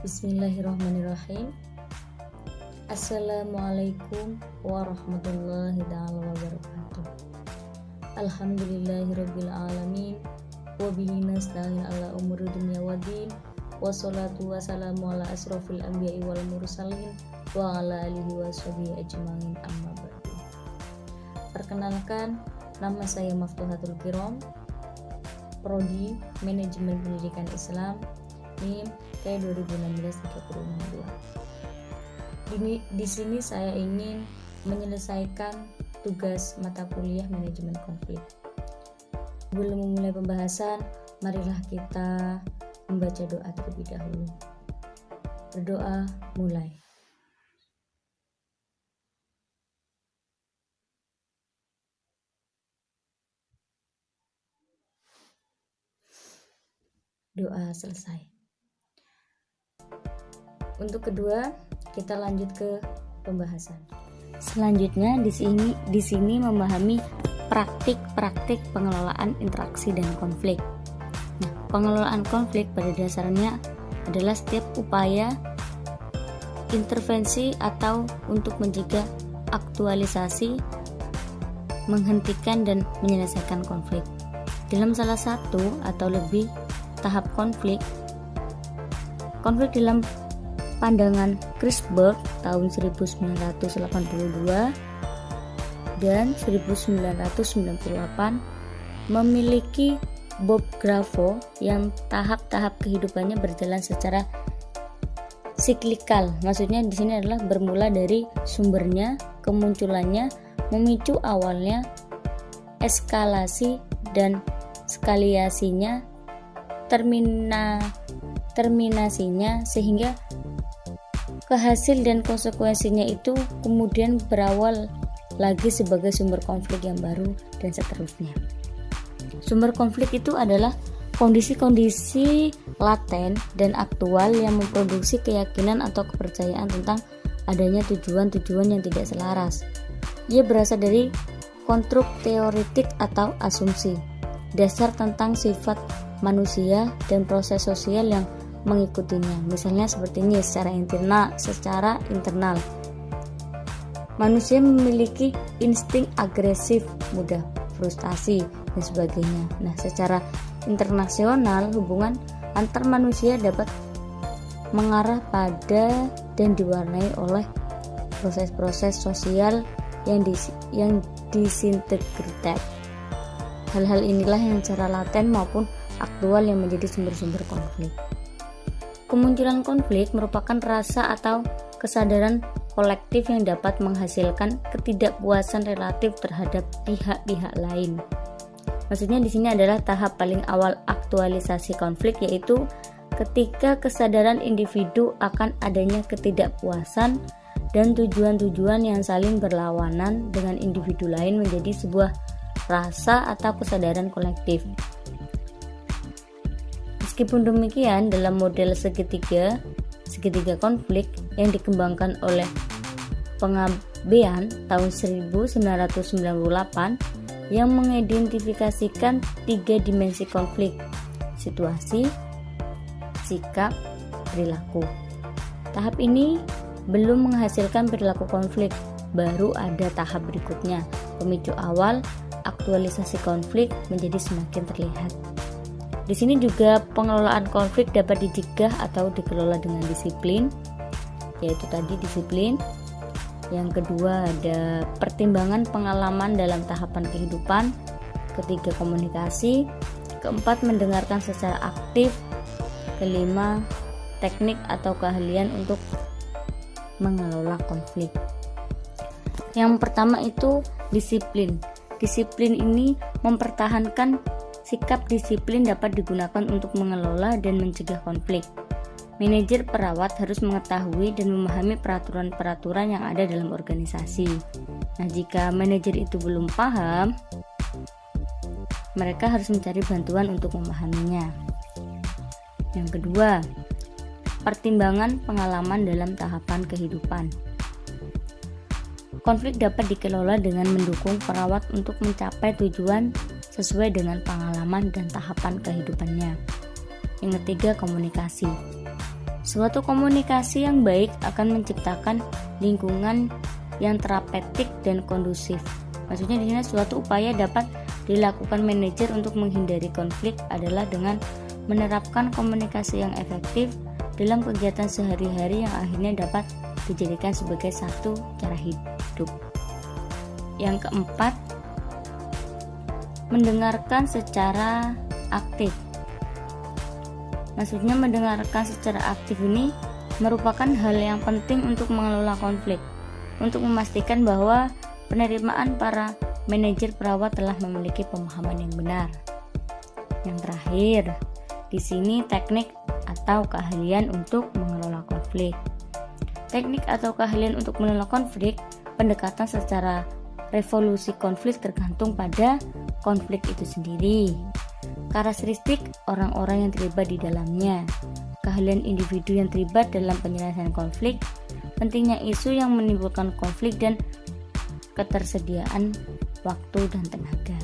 Bismillahirrahmanirrahim. Assalamualaikum warahmatullahi wabarakatuh. Alhamdulillahirabbil alamin wa bihi nasta'in ala umuri dunya waddin. Wassalatu wassalamu ala asrofil anbiya'i wal mursalin wa ala alihi washabihi ajmain, amma ba'du. Perkenalkan, nama saya Maftuhatul Kiram, Prodi Manajemen Pendidikan Islam, NIM K2016-32. Di sini saya ingin menyelesaikan tugas mata kuliah manajemen konflik. Sebelum memulai pembahasan, marilah kita membaca doa terlebih dahulu. Berdoa, mulai. Doa selesai. Untuk kedua, kita lanjut ke pembahasan. Selanjutnya di sini memahami praktik-praktik pengelolaan interaksi dan konflik. Nah, pengelolaan konflik pada dasarnya adalah setiap upaya intervensi atau untuk mencegah aktualisasi, menghentikan dan menyelesaikan konflik. Dalam salah satu atau lebih tahap konflik dalam pandangan Christberg tahun 1982 dan 1998 memiliki Bob Grafo yang tahap-tahap kehidupannya berjalan secara siklikal. Maksudnya di sini adalah bermula dari sumbernya, kemunculannya, memicu awalnya, eskalasi dan skaliasinya, terminasinya, sehingga kehasil dan konsekuensinya itu kemudian berawal lagi sebagai sumber konflik yang baru dan seterusnya. Sumber konflik itu adalah kondisi-kondisi laten dan aktual yang memproduksi keyakinan atau kepercayaan tentang adanya tujuan-tujuan yang tidak selaras. Ia berasal dari konstruk teoretik atau asumsi dasar tentang sifat manusia dan proses sosial yang mengikutinya. Misalnya seperti ini, secara internal manusia memiliki insting agresif, mudah frustasi dan sebagainya. Nah, secara internasional hubungan antar manusia dapat mengarah pada dan diwarnai oleh proses-proses sosial yang disintegrated. Hal-hal inilah yang secara laten maupun aktual yang menjadi sumber-sumber konflik. Kemunculan konflik merupakan rasa atau kesadaran kolektif yang dapat menghasilkan ketidakpuasan relatif terhadap pihak-pihak lain. Maksudnya di sini adalah tahap paling awal aktualisasi konflik, yaitu ketika kesadaran individu akan adanya ketidakpuasan dan tujuan-tujuan yang saling berlawanan dengan individu lain menjadi sebuah rasa atau kesadaran kolektif. Meskipun demikian, dalam model segitiga konflik yang dikembangkan oleh Pengabean tahun 1998 yang mengidentifikasikan 3 dimensi konflik: situasi, sikap, perilaku. Tahap ini belum menghasilkan perilaku konflik, baru ada tahap berikutnya, pemicu awal aktualisasi konflik menjadi semakin terlihat. Di sini juga pengelolaan konflik dapat dicegah atau dikelola dengan disiplin, yaitu tadi disiplin. Yang kedua ada pertimbangan pengalaman dalam tahapan kehidupan. Ketiga, komunikasi. Keempat, mendengarkan secara aktif. Kelima, teknik atau keahlian untuk mengelola konflik. Yang pertama itu disiplin. Disiplin ini mempertahankan sikap disiplin dapat digunakan untuk mengelola dan mencegah konflik. Manajer perawat harus mengetahui dan memahami peraturan-peraturan yang ada dalam organisasi. Nah, jika manajer itu belum paham, mereka harus mencari bantuan untuk memahaminya. Yang kedua, pertimbangan pengalaman dalam tahapan kehidupan. Konflik dapat dikelola dengan mendukung perawat untuk mencapai tujuan sesuai dengan pengalaman dan tahapan kehidupannya. Yang ketiga, komunikasi. Suatu komunikasi yang baik akan menciptakan lingkungan yang terapeutik dan kondusif. Maksudnya di sini suatu upaya dapat dilakukan manajer untuk menghindari konflik adalah dengan menerapkan komunikasi yang efektif dalam kegiatan sehari-hari yang akhirnya dapat dijadikan sebagai satu cara hidup. Yang keempat, mendengarkan secara aktif. Maksudnya mendengarkan secara aktif ini merupakan hal yang penting untuk mengelola konflik, untuk memastikan bahwa penerimaan para manajer perawat telah memiliki pemahaman yang benar. Yang terakhir, di sini teknik atau keahlian untuk mengelola konflik. Teknik atau keahlian untuk mengelola konflik, pendekatan secara resolusi konflik tergantung pada konflik itu sendiri. Karakteristik orang-orang yang terlibat di dalamnya, keahlian individu yang terlibat dalam penyelesaian konflik, pentingnya isu yang menimbulkan konflik, dan ketersediaan waktu dan tenaga.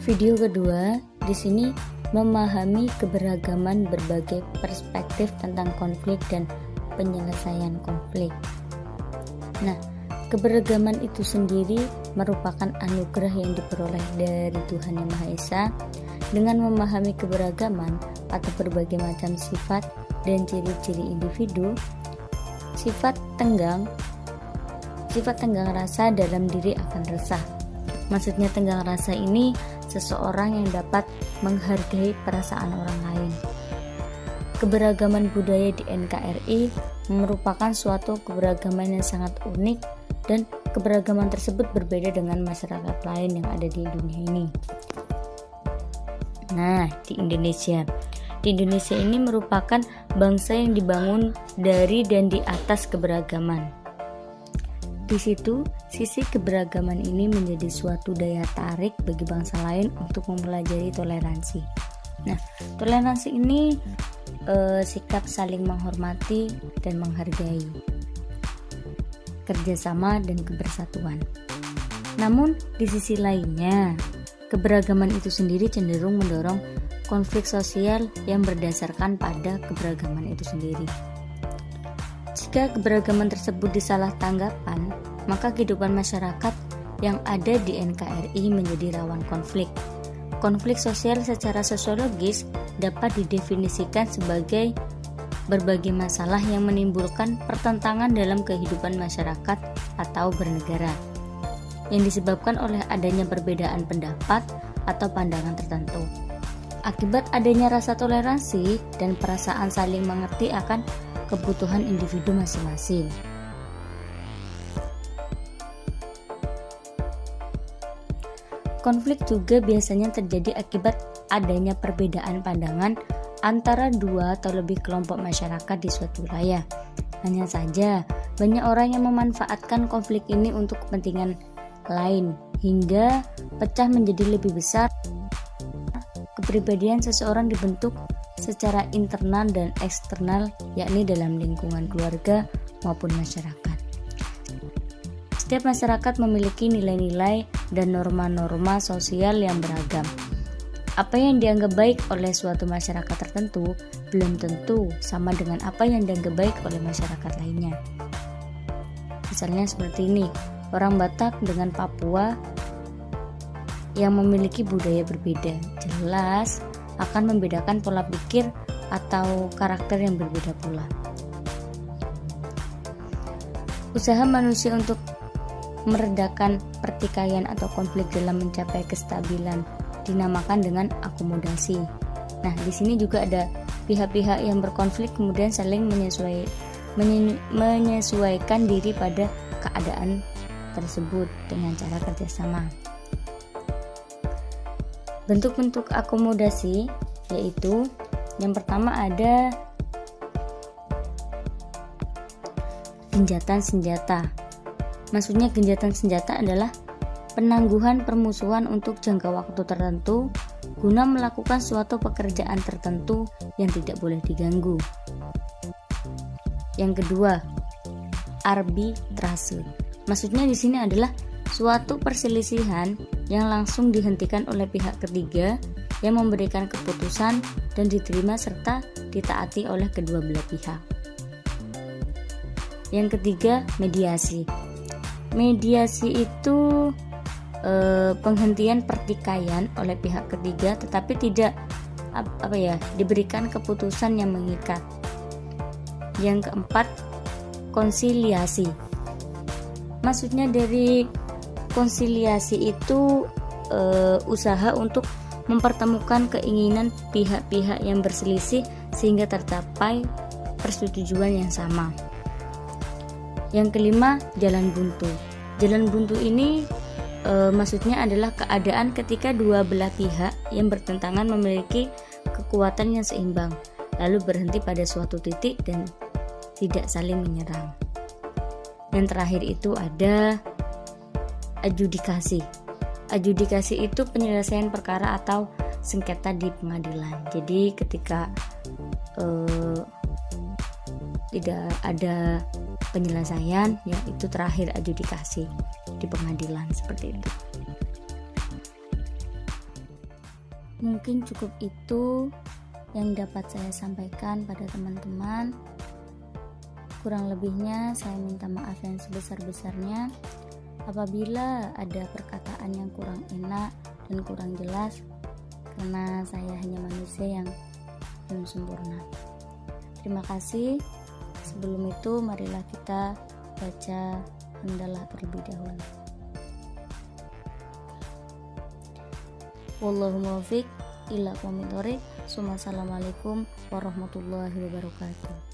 Video kedua di sini memahami keberagaman berbagai perspektif tentang konflik dan penyelesaian konflik. Nah, keberagaman itu sendiri merupakan anugerah yang diperoleh dari Tuhan Yang Maha Esa. Dengan memahami keberagaman atau berbagai macam sifat dan ciri-ciri individu, sifat tenggang rasa dalam diri akan resah. Maksudnya tenggang rasa ini seseorang yang dapat menghargai perasaan orang lain. Keberagaman budaya di NKRI merupakan suatu keberagaman yang sangat unik, dan keberagaman tersebut berbeda dengan masyarakat lain yang ada di dunia ini. Nah, di Indonesia ini merupakan bangsa yang dibangun dari dan di atas keberagaman. Di situ, sisi keberagaman ini menjadi suatu daya tarik bagi bangsa lain untuk mempelajari toleransi. Nah, toleransi ini sikap saling menghormati dan menghargai, kerjasama dan kebersatuan. Namun, di sisi lainnya, keberagaman itu sendiri cenderung mendorong konflik sosial yang berdasarkan pada keberagaman itu sendiri. Jika keberagaman tersebut disalah tanggapan, maka kehidupan masyarakat yang ada di NKRI menjadi rawan konflik. Konflik sosial secara sosiologis dapat didefinisikan sebagai berbagai masalah yang menimbulkan pertentangan dalam kehidupan masyarakat atau bernegara, yang disebabkan oleh adanya perbedaan pendapat atau pandangan tertentu. Akibat adanya rasa toleransi dan perasaan saling mengerti akan kebutuhan individu masing-masing. Konflik juga biasanya terjadi akibat adanya perbedaan pandangan antara dua atau lebih kelompok masyarakat di suatu wilayah. Hanya saja, banyak orang yang memanfaatkan konflik ini untuk kepentingan lain, hingga pecah menjadi lebih besar. Kepribadian seseorang dibentuk secara internal dan eksternal, yakni dalam lingkungan keluarga maupun masyarakat. Setiap masyarakat memiliki nilai-nilai dan norma-norma sosial yang beragam. Apa yang dianggap baik oleh suatu masyarakat tertentu belum tentu sama dengan apa yang dianggap baik oleh masyarakat lainnya. Misalnya seperti ini, orang Batak dengan Papua yang memiliki budaya berbeda, jelas akan membedakan pola pikir atau karakter yang berbeda pula. Usaha manusia untuk meredakan pertikaian atau konflik dalam mencapai kestabilan dinamakan dengan akomodasi. Nah, di sini juga ada pihak-pihak yang berkonflik kemudian saling menyesuaikan diri pada keadaan tersebut dengan cara kerjasama. Bentuk-bentuk akomodasi yaitu yang pertama ada genjatan senjata. Maksudnya genjatan senjata adalah penangguhan permusuhan untuk jangka waktu tertentu guna melakukan suatu pekerjaan tertentu yang tidak boleh diganggu. Yang kedua, arbitrase. Maksudnya di sini adalah suatu perselisihan yang langsung dihentikan oleh pihak ketiga yang memberikan keputusan dan diterima serta ditaati oleh kedua belah pihak. Yang ketiga, mediasi. Mediasi itu penghentian pertikaian oleh pihak ketiga tetapi tidak diberikan keputusan yang mengikat. Yang keempat, konsiliasi. Maksudnya dari konsiliasi itu usaha untuk mempertemukan keinginan pihak-pihak yang berselisih sehingga tercapai persetujuan yang sama. Yang kelima, jalan buntu. Jalan buntu ini maksudnya adalah keadaan ketika dua belah pihak yang bertentangan memiliki kekuatan yang seimbang, lalu berhenti pada suatu titik dan tidak saling menyerang. Yang terakhir itu ada adjudikasi. Adjudikasi itu penyelesaian perkara atau sengketa di pengadilan. Jadi ketika tidak ada penyelesaian, ya itu terakhir adjudikasi di pengadilan, seperti itu. Mungkin cukup itu yang dapat saya sampaikan pada teman-teman. Kurang lebihnya saya minta maaf yang sebesar-besarnya apabila ada perkataan yang kurang enak dan kurang jelas, karena saya hanya manusia yang belum sempurna. Terima kasih. Sebelum itu marilah kita baca hamdalah terlebih dahulu. Wallahu muwaffiq ila aqwamit thoriq. Assalamualaikum warahmatullahi wabarakatuh.